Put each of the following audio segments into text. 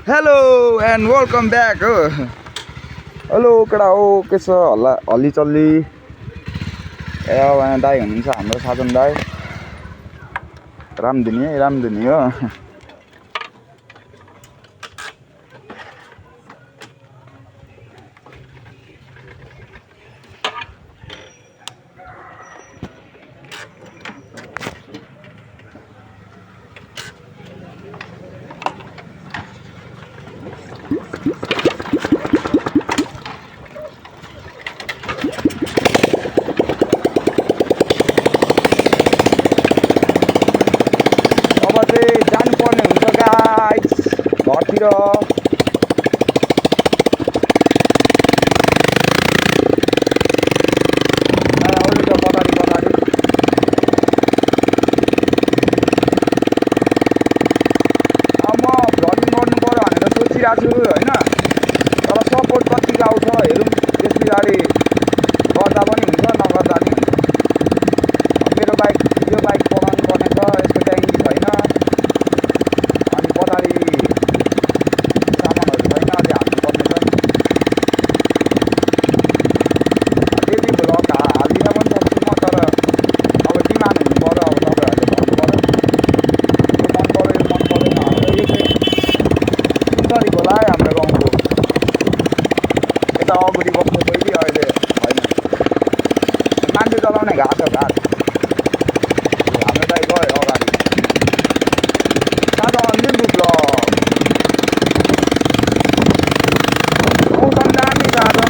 Hello and welcome back हो। Hello केटा हो, के छ हल्ली चल्ली यहाँ दाई हुनुहुन्छ हाम्रो साधन दाई, रामधुनी हो। अब चाहिँ जानुपर्ने हुन्छ गाइस घरतिर। आउनु त पछाडि म भ्लगिङ गर्नु पर्यो भनेर सोचिरहेको छु होइन, तर सपोर्ट कतिको आउँछ हेरौँ, त्यस पछाडि गर्दा पनि हुन्छ नगर्दा पनि हुन्छ। मेरो बाइक यो बाइक बनाउनु पर्ने छ, यसको ट्याङ्की छैन, अनि पछाडि सामानहरू छैन, अलि हाल्नुपर्ने छ। डेली भ्लग हालिदिन पनि सक्छु म, तर अब डिमान्ड हुनु पर्यो, अब तपाईँहरूले भन्नु पर्यो यो मन पर्यो यो मन परेन। हाम्रो यो चाहिँ सुन्दरी खोला है, हाम्रो गाउँको यता अगाडि बस्ने पहिले, अहिले होइन मान्छे चलाउने घाट हो घाट। हाम्रो दाइ गयो अगाडि साधन लिम्बू ब्लक मौसम दामी साधन।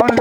आउनु त